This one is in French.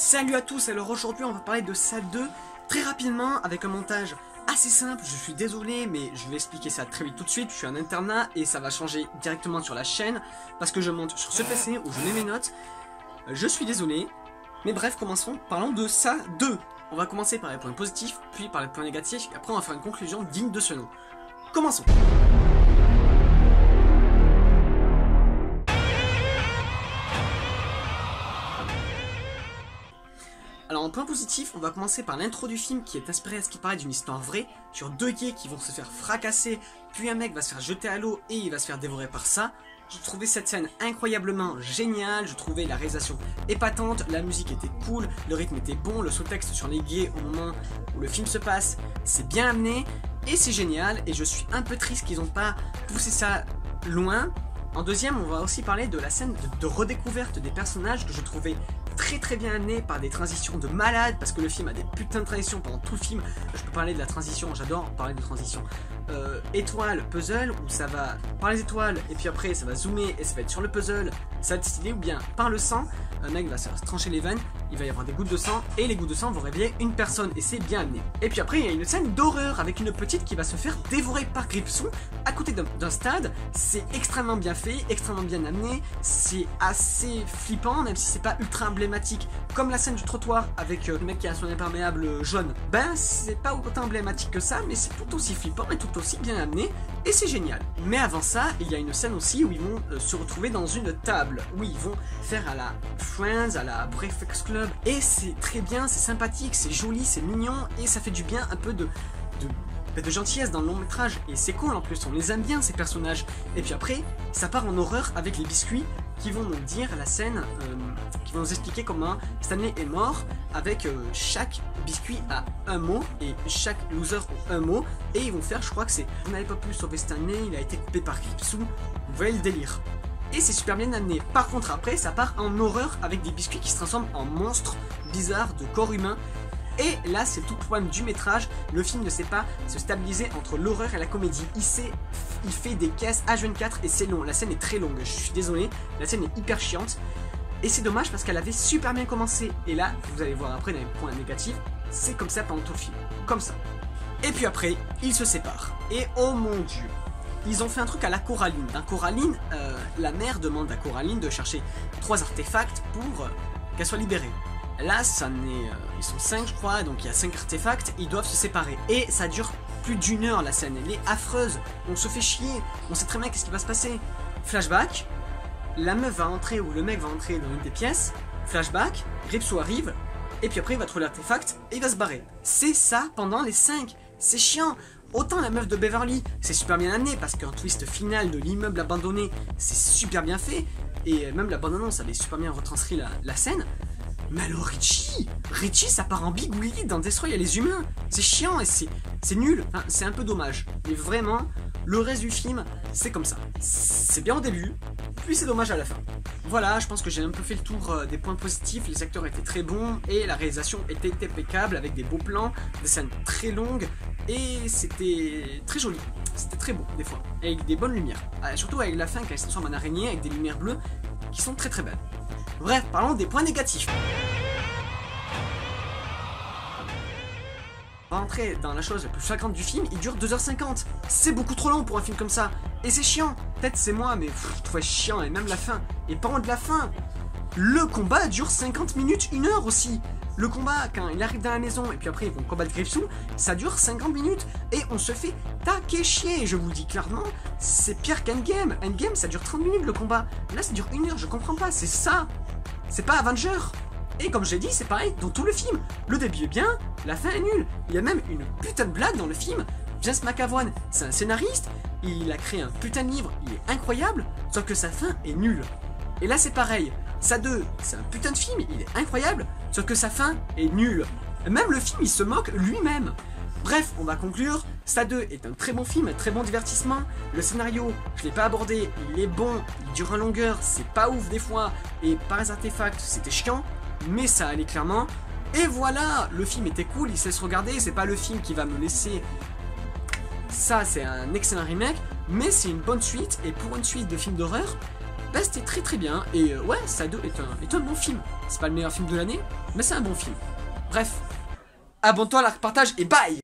Salut à tous, alors aujourd'hui on va parler de Saw 2 très rapidement avec un montage assez simple. Je suis désolé mais je vais expliquer ça très vite tout de suite. Je suis en internat et ça va changer directement sur la chaîne parce que je monte sur ce PC où je mets mes notes. Je suis désolé, mais bref, commençons. Parlons de Saw 2. On va commencer par les points positifs, puis par les points négatifs, et après on va faire une conclusion digne de ce nom. Commençons. Alors en point positif, on va commencer par l'intro du film qui est inspiré à ce qui paraît d'une histoire vraie, sur deux gays qui vont se faire fracasser, puis un mec va se faire jeter à l'eau et il va se faire dévorer par ça. Je trouvais cette scène incroyablement géniale, je trouvais la réalisation épatante, la musique était cool, le rythme était bon, le sous-texte sur les gays au moment où le film se passe, c'est bien amené et c'est génial, et je suis un peu triste qu'ils n'ont pas poussé ça loin. En deuxième, on va aussi parler de la scène de redécouverte des personnages que je trouvais très bien amené par des transitions de malade, parce que le film a des putains de transitions pendant tout le film. Je peux parler de la transition, j'adore parler de transition. Étoile, puzzle, où ça va par les étoiles et puis après ça va zoomer et ça va être sur le puzzle, ça va être stylé, ou bien par le sang, un mec va se trancher les veines, il va y avoir des gouttes de sang et les gouttes de sang vont réveiller une personne et c'est bien amené. Et puis après il y a une scène d'horreur avec une petite qui va se faire dévorer par Gripsou à côté d'un stade. C'est extrêmement bien fait, extrêmement bien amené, c'est assez flippant même si c'est pas ultra emblématique comme la scène du trottoir avec le mec qui a son imperméable jaune. Ben c'est pas autant emblématique que ça, mais c'est tout aussi flippant et tout aussi bien amené et c'est génial. Mais avant ça, il y a une scène aussi où ils vont se retrouver dans une table, où ils vont faire à la Friends, à la Breakfast Club, et c'est très bien, c'est sympathique, c'est joli, c'est mignon, et ça fait du bien, un peu de gentillesse dans le long métrage, et c'est cool en plus, on les aime bien ces personnages. Et puis après, ça part en horreur avec les biscuits qui vont nous dire la scène, qui vont nous expliquer comment Stanley est mort, avec chaque biscuit a un mot, et chaque loser a un mot, et ils vont faire, je crois que c'est « Vous n'avez pas pu sauver Stanley, il a été coupé par Gripsou », vous voyez le délire. Et c'est super bien amené. Par contre après, ça part en horreur avec des biscuits qui se transforment en monstres bizarres de corps humain. Et là, c'est tout le problème du métrage. Le film ne sait pas se stabiliser entre l'horreur et la comédie. Il fait des caisses H24 et c'est long. La scène est très longue, je suis désolé. La scène est hyper chiante. Et c'est dommage parce qu'elle avait super bien commencé. Et là, vous allez voir après dans les points négatifs, c'est comme ça pendant tout le film. Comme ça. Et puis après, ils se séparent. Et oh mon dieu, ils ont fait un truc à la Coraline. Dans Coraline, la mère demande à Coraline de chercher 3 artefacts pour qu'elle soit libérée. Là, ils sont 5 je crois, donc il y a 5 artefacts, ils doivent se séparer. Et ça dure plus d'1 heure la scène, elle est affreuse, on se fait chier, on sait très bien qu'est-ce qui va se passer. Flashback, la meuf va entrer, ou le mec va entrer dans une des pièces, flashback, Gripsou arrive, et puis après il va trouver l'artefact, et il va se barrer. C'est ça pendant les 5, c'est chiant. Autant la meuf de Beverly, c'est super bien amené, parce qu'un twist final de l'immeuble abandonné, c'est super bien fait, et même la bande-annonce avait super bien retranscrit la scène. Mais alors Richie, ça part en bigouille dans Destroy, il y a les humains. C'est chiant et c'est nul. Enfin, c'est un peu dommage. Mais vraiment, le reste du film, c'est comme ça. C'est bien au début, puis c'est dommage à la fin. Voilà, je pense que j'ai un peu fait le tour des points positifs. Les acteurs étaient très bons et la réalisation était impeccable avec des beaux plans, des scènes très longues et c'était très joli. C'était très beau des fois, avec des bonnes lumières. Surtout avec la fin quand elle se transforme en araignée avec des lumières bleues qui sont très belles. Bref, parlons des points négatifs. On va rentrer dans la chose la plus flagrante du film, il dure 2h50. C'est beaucoup trop long pour un film comme ça. Et c'est chiant. Peut-être c'est moi, mais je trouvais chiant, et même la fin. Et parlons de la fin. Le combat dure 50 minutes, 1 heure aussi. Le combat, quand il arrive dans la maison, et puis après ils vont combattre Gripsou, ça dure 50 minutes. Et on se fait taquer chier. Je vous le dis clairement, c'est pire qu'Endgame. Endgame, ça dure 30 minutes le combat. Là, ça dure 1 heure, je comprends pas, c'est ça. C'est pas Avenger. Et comme je l'ai dit, c'est pareil dans tout le film. Le début est bien, la fin est nulle. Il y a même une putain de blague dans le film. James McAvoy, c'est un scénariste, il a créé un putain de livre, il est incroyable, sauf que sa fin est nulle. Et là c'est pareil, Saw 2, c'est un putain de film, il est incroyable, sauf que sa fin est nulle. Même le film, il se moque lui-même. Bref, on va conclure. Saw 2 est un très bon film, un très bon divertissement. Le scénario, je l'ai pas abordé, il est bon, il dure en longueur, c'est pas ouf des fois. Et par les artefacts, c'était chiant, mais ça allait clairement. Et voilà, le film était cool, il sait se regarder, c'est pas le film qui va me laisser... Ça, c'est un excellent remake, mais c'est une bonne suite, et pour une suite de films d'horreur, bah c'était très très bien. Et ouais, Sado est un bon film. C'est pas le meilleur film de l'année, mais c'est un bon film. Bref, abonne-toi, like, partage et bye.